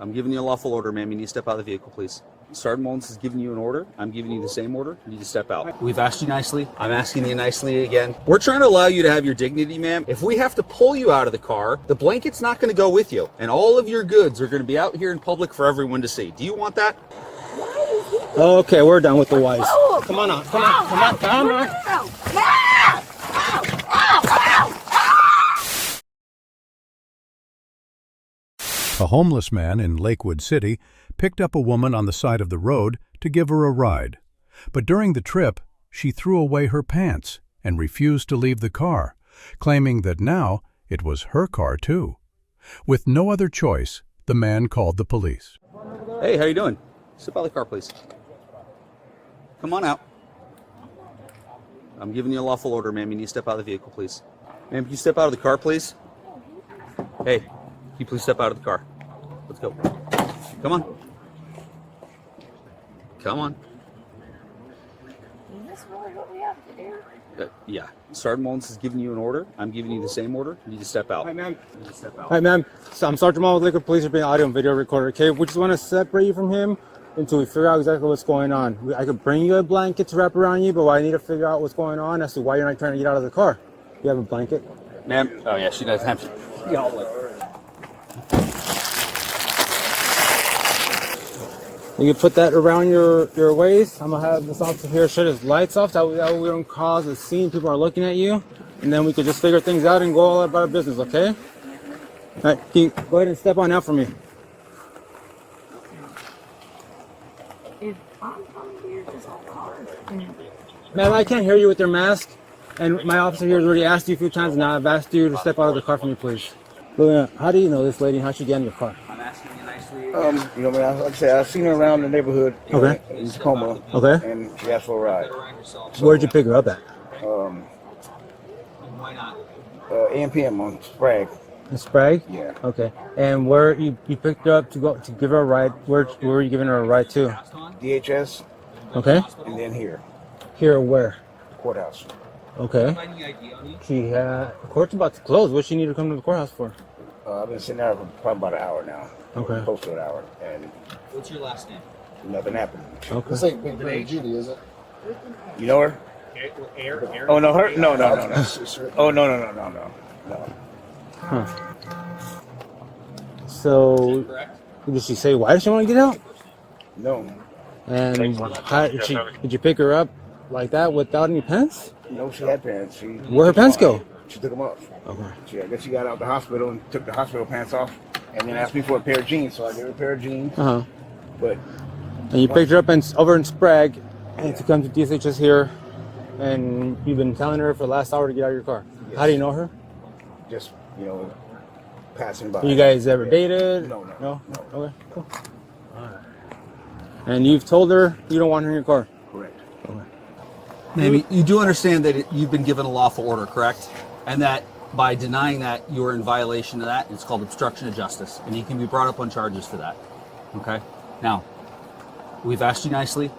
I'm giving you a lawful order, ma'am. You need to step out of the vehicle, please. Sergeant Mullins is giving you an order. I'm giving you the same order. You need to step out. We've asked you nicely. I'm asking you nicely again. We're trying to allow you to have your dignity, ma'am. If we have to pull you out of the car, the blanket's not going to go with you. And all of your goods are going to be out here in public for everyone to see. Do you want that? Okay, we're done with the whys. Come on out. Come on. Come on. Come on. A homeless man in Lakewood City picked up a woman on the side of the road to give her a ride. But during the trip, she threw away her pants and refused to leave the car, claiming that now it was her car too. With no other choice, the man called the police. Hey, how you doing? Step out of the car, please. Come on out. I'm giving you a lawful order, ma'am. You need to step out of the vehicle, please. Ma'am, can you step out of the car, please? Hey, can you please step out of the car? Let's go. Come on. Come on. Is this really what we have to do? Yeah. Sergeant Mullins is giving you an order. I'm giving you the same order. You need to step out. Hi, ma'am. You need to step out. Hi, ma'am. So I'm Sergeant Mullins with Lakewood Police. We're being audio and video recorder. Okay, we just want to separate you from him until we figure out exactly what's going on. I could bring you a blanket to wrap around you, but I need to figure out what's going on as to why you're not trying to get out of the car. You have a blanket? Ma'am? Oh, yeah, she does have You can put that around your waist. I'm gonna have this officer here shut his lights off. That way we don't cause a scene. People are looking at you, and then we could just figure things out and go all about our business. Okay? All right. Can you go ahead and step on out for me? If I'm from here, just all cars. Ma'am, I can't hear you with your mask, and my officer here has already asked you a few times, and now I've asked you to step out of the car for me, please. Lillian, how do you know this lady? How'd she get in your car? I'm asking you nicely. You know, like I said, I've seen her around the neighborhood in Tacoma, Okay. and she asked for a ride. Where'd you pick her up at? AMPM on Sprague. In Sprague? Yeah. Okay. And where you picked her up to give her a ride? Where were you giving her a ride to? DHS, Okay. and then here, Here, where? courthouse. Okay. Court's about to close. What she need to come to the courthouse for? I've been sitting there for probably about an hour now. Okay. Close to an hour, and What's your last name? nothing happened. Okay. This ain't Big Brother Judy, is it? You know her? Oh no, her? No. Oh no. So, did she say why did she want to get out? No. And how did you pick her up like that without any pants? No, she had pants. Where her pants go? She took them off. Okay. I guess she got out the hospital and took the hospital pants off, and then asked me for a pair of jeans. So I gave her a pair of jeans. But And you picked her up over in Sprague, and to come to DSHS here, and you've been telling her for the last hour to get out of your car. Yes. How do you know her? just passing by. You guys ever dated? No. Okay, cool. All right. And you've told her you don't want her in your car? Correct. Okay. Maybe you do understand that you've been given a lawful order, correct? And that by denying that, you're in violation of that. It's called obstruction of justice, and you can be brought up on charges for that. Okay? Now, we've asked you nicely.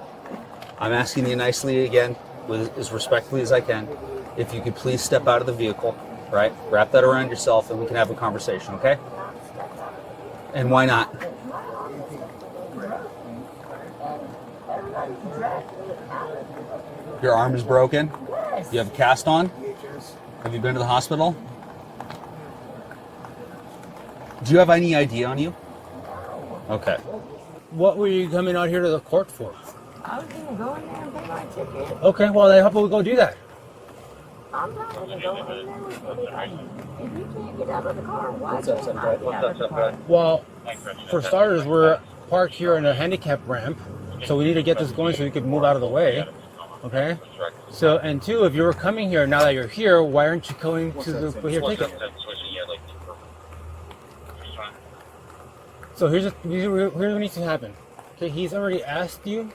I'm asking you nicely again, as respectfully as I can. If you could please step out of the vehicle, right? Wrap that around yourself, and we can have a conversation, okay? And why not? Your arm is broken? You have a cast on? Have you been to the hospital? Do you have any ID on you? Okay. What were you coming out here to the court for? I was gonna go in there and pay my ticket. Okay, well, then how about we go do that? I'm not gonna go in there with anybody. If you can't get out of the car, why can't I get out of the car? Well, for starters, we're parked here in a handicap ramp, so we need to get this going so we can move out of the way. Okay? So, and two, if you were coming here, now that you're here, why aren't you going to the here ticket? So here's what needs to happen. Okay, he's already asked you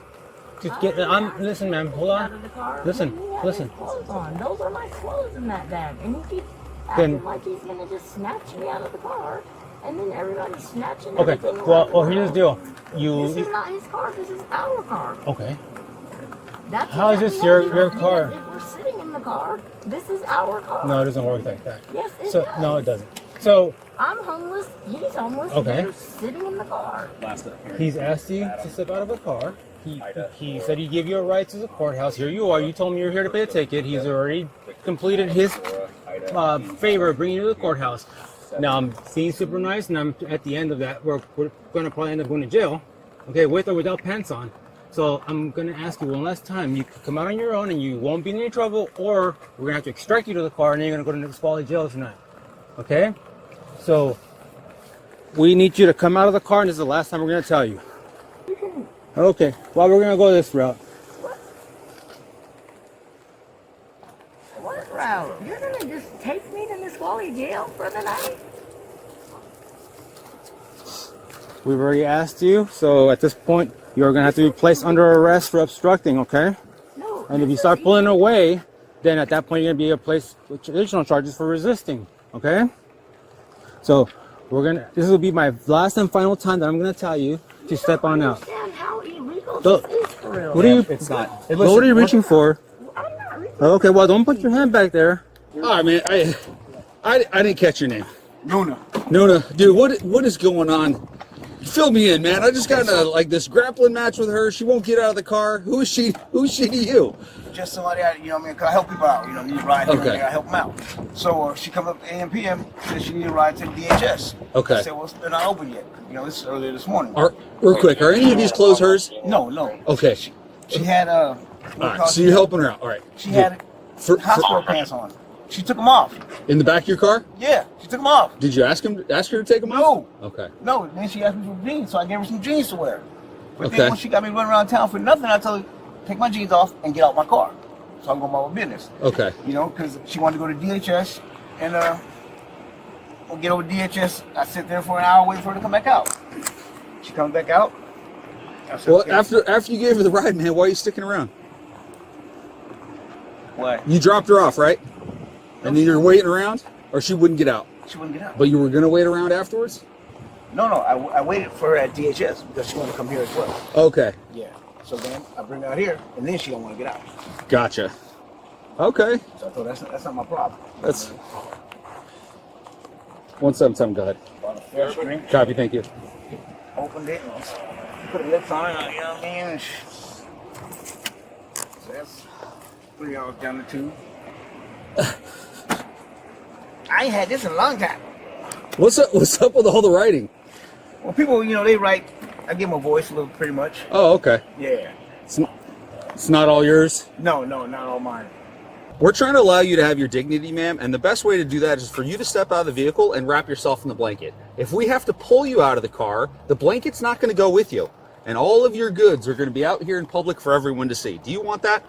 to get. Listen, ma'am, hold Out of on. the car. Listen. He had his clothes on. Those are my clothes in that bag, and he keeps Then- acting like he's gonna just snatch me out of the car, and then everybody's snatching. Okay, everything well, around. here's the deal. This is not his car. This is our car. Okay. That's How is this exactly your how car? If we're sitting in the car, this is our car. No, it doesn't work like that. Yes, it So does. no, it doesn't. So I'm homeless. He's homeless. Okay. You're sitting in the car. he's asked you to step out of a car. He said he'd give you a ride to the courthouse. Here you are. You told me you're here to pay a ticket. He's already completed his favor of bringing you to the courthouse. Now I'm being super nice, and I'm at the end of that. We're going to probably end up going to jail, okay, with or without pants on. So I'm going to ask you one last time. You can come out on your own, and you won't be in any trouble, or we're going to have to extract you to the car, and then you're going to go to Nisqually jail tonight, okay? So we need you to come out of the car, and this is the last time we're going to tell you. Okay, well, we're going to go this route. What route? You're gonna just take me to Nisqually jail for the night? We've already asked you, so at this point, you're going to have to be placed under arrest for obstructing, okay? No. And if you start pulling away, then at that point, you're going to be placed with additional charges for resisting, okay? So this will be my last and final time that I'm going to tell you to step on out. Understand how illegal So, this is for real? What are you, It's not. Hey, what listen, are you reaching for? I'm not reaching. Okay, well, don't put your hand back there. All right, man. I didn't catch your name. Nona. Nona, dude, what is going on? Fill me in, man. I just got in this grappling match with her. She won't get out of the car. Who is she? Who's she to you? Just somebody, you know what I mean? 'Cause I help people out, you know, need a ride here and Okay. there, I help them out. So she comes up to AM, PM, says she need a ride to the DHS. Okay. I said, well, they're not open yet. You know, this is earlier this morning. Real quick, are any of these clothes hers? No. Okay. She had All right, so you're helping her out. All right. She had hospital pants on. She took them off. In the back of your car? Yeah, she took them off. Did you ask her to take them off? No. Okay. No, then she asked me for jeans, so I gave her some jeans to wear. But Okay. then when she got me running around town for nothing, I told her, take my jeans off and get out my car. So I'm going about my business. Okay. You know, because she wanted to go to DHS, and we'll get over to DHS. I sit there for an hour waiting for her to come back out. She comes back out. I said, Well, okay. after you gave her the ride, man, why are you sticking around? What? You dropped her off, right? And then you're waiting around, or she wouldn't get out. She wouldn't get out. But you were gonna wait around afterwards? No, I waited for her at DHS because she wanted to come here as well. Okay. Yeah. So then I bring her out here, and then she don't want to get out. Gotcha. Okay. So I thought that's not my problem. That's 177. Go ahead. Bought a fresh drink, Copy. Thank you. opened it, and put the lips on it. You know what I mean? So that's $3 down the tube. I ain't had this in a long time. What's up with all the writing? Well, people, you know, they write. I give them a voice, a little, pretty much. Oh, okay. Yeah. It's not all yours. No, not all mine. We're trying to allow you to have your dignity, ma'am, and the best way to do that is for you to step out of the vehicle and wrap yourself in the blanket. If we have to pull you out of the car, the blanket's not going to go with you, and all of your goods are going to be out here in public for everyone to see. Do you want that?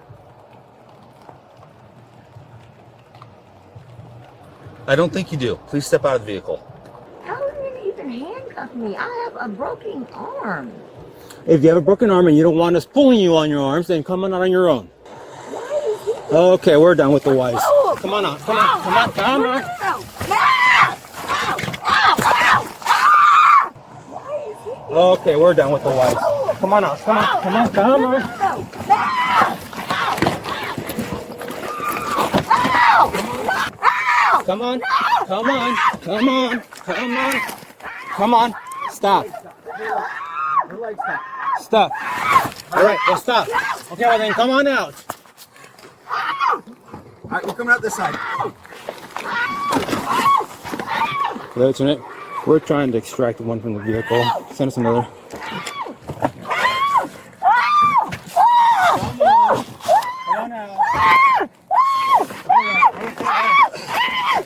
I don't think you do. Please step out of the vehicle. How are you gonna even handcuff me? I have a broken arm. If you have a broken arm and you don't want us pulling you on your arms, then come on out on your own. Why is he? Okay, we're done with the whys. Oh, Come on out. Come on. Why is he? Okay, we're done with the whys. Come on out. Come on. Come on. Stop. Stop. All right, well, stop. Okay, well then come on out. All right, we're coming out this side. Lieutenant, we're trying to extract one from the vehicle. Send us another. Come on out.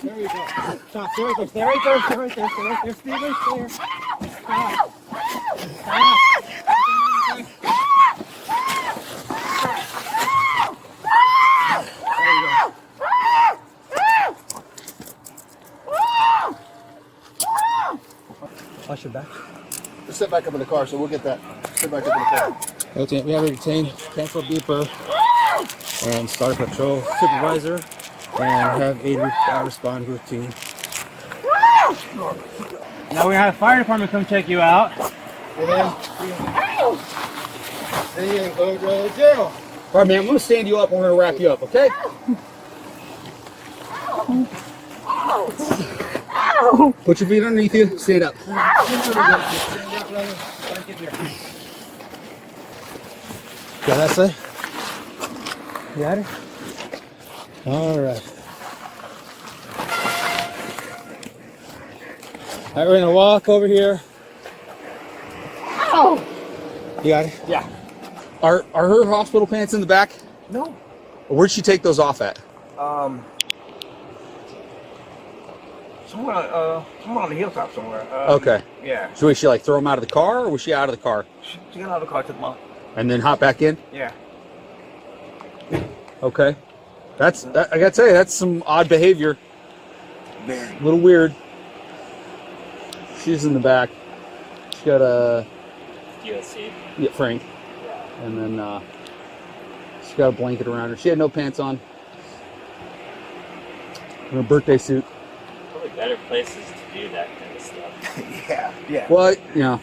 There we go. Stop. Stay right there. Stay right there. Stop. Watch your back. Just sit back up in the car, so we'll get that. Sit back up in the car. Lieutenant, we have a retained cancel beeper and start a patrol supervisor and have a respond routine. Now we have fire department come check you out. And then you go to jail. All right, man, I'm going to stand you up and we're going to wrap you up, okay? Ow! Put your feet underneath you. Stand up. Got that side? You got it? All right. All right, we're gonna walk over here. Ow! You got it? Yeah. Are her hospital pants in the back? No. Or where'd she take those off at? Somewhere on the hilltop somewhere. Okay. Yeah. So was she like throw them out of the car, or was she out of the car She got out of the car, took them out. and then hop back in? Yeah. Okay. I gotta tell you, that's some odd behavior. Very. A little weird. She's in the back. She got a DOC. yeah, Frank, and then she got a blanket around her. She had no pants on. In her birthday suit. Probably better places to do that kind of stuff. Yeah. Yeah. Well, you know,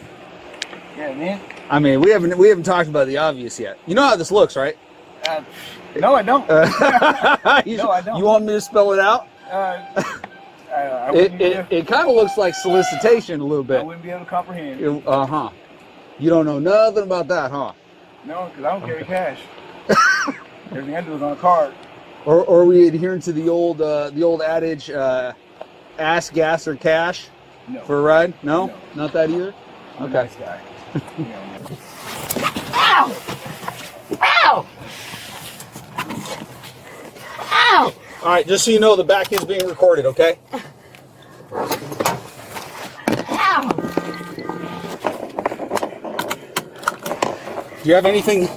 Yeah, man. I mean, we haven't talked about the obvious yet. You know how this looks, right? No, I don't. You, No, I don't. You want me to spell it out? I wouldn't be able- It kind of looks like solicitation a little I bit. wouldn't be able to comprehend. You don't know nothing about that, huh? No, because I don't carry cash. Everything I do is on a card. Or are we adhering to the old adage, ass, gas, or cash No. for a ride? No, No. not that either. I'm a Okay. nice guy. Ow! Ow! Ow! All right, just so you know, the back is being recorded. Okay. Ow! Do you have anything?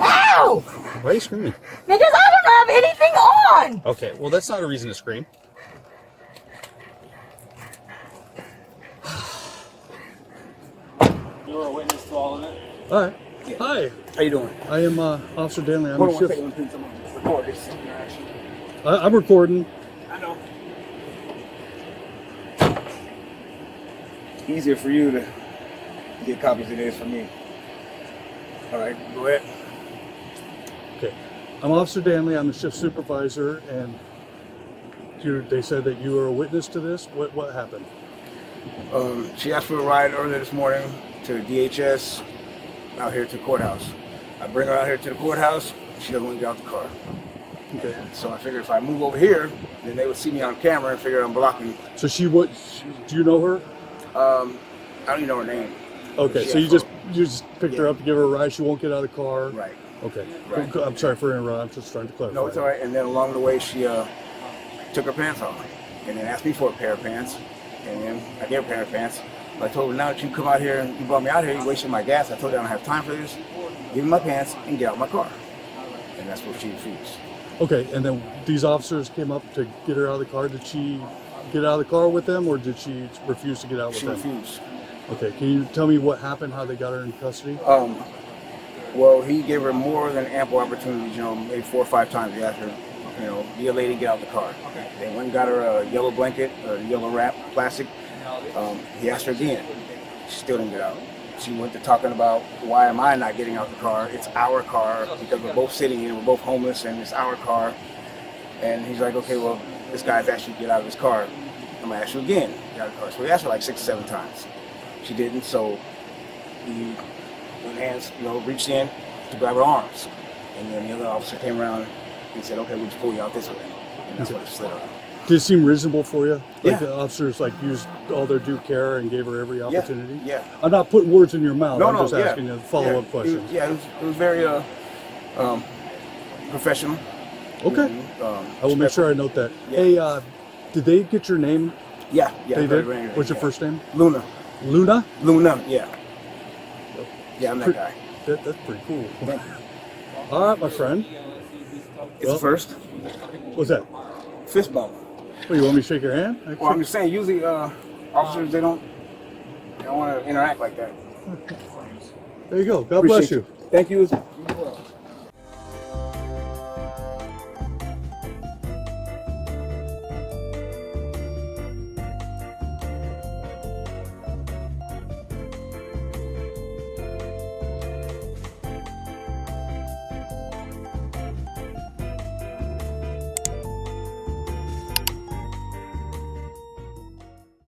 Ow! Why are you screaming? Because I don't have anything on! Okay, well that's not a reason to scream. You were a witness to all of it? All right. Hi, How you doing? I am Officer Danley. I'm Hold a on one shift. second. Let me put some record this interaction. I'm recording. I know. Easier for you to get copies than it is for me. All right, go ahead. Okay. I'm Officer Danley. I'm the shift supervisor, and they said that you were a witness to this. What happened? She asked for a ride earlier this morning to DHS out here to the courthouse. I bring her out here to the courthouse. She doesn't want to get out the car. Okay. So I figured if I move over here, then they would see me on camera and figure I'm blocking. So do you know her? I don't even know her name. Okay. She So asked you just picked her up to give her a ride. She won't get out of the car. Right. Okay. Right. I'm sorry for interrupting. I'm just trying to clarify. No, it's all right. And then along the way, she took her pants off and then asked me for a pair of pants. And then I gave her a pair of pants. I told her, now that you come out here and you brought me out here, you're wasting my gas. I told her I don't have time for this. Give me my pants and get out of my car. And that's what she refused. Okay. And then these officers came up to get her out of the car. Did she get out of the car with them, or did she refuse to get out with She them? refused. Okay. Can you tell me what happened? How they got her in custody? Well, he gave her more than ample opportunities, maybe 4 or 5 times. He asked her, be a lady, get out of the car. They went and got her a yellow blanket, a yellow wrap, plastic. He asked her again. She still didn't get out. She went to talking about, why am I not getting out the car? It's our car, because we're both sitting here, we're both homeless, and it's our car. And he's like, okay, well, this guy's asked you to get out of his car. I'm gonna ask you again, get out of the car. So he asked her like 6 or 7 times. She didn't, so he hands, reached in to grab her arms. And then the other officer came around and said, okay, we'll just pull you out this way. And that's what it slid out. Did it seem reasonable for you? Yeah. Like the officers used all their due care and gave her every opportunity? Yeah. I'm not putting words in your mouth. No, I'm no, just asking you follow-up questions. It was very professional. Okay. I will make sure I note that. Yeah. Hey, did they get your name? Yeah. They did? Right, What's your yeah. first name? Luna. Luna? Luna, yeah. Yeah, I'm that guy. That's pretty cool. Thank you. All right, my friend. It's the first. What's that? Fist bump. Oh, you want me to shake your hand? Well, I'm just saying, usually officers, they don't want to interact like that. There you go. God bless Appreciate you. Thank you.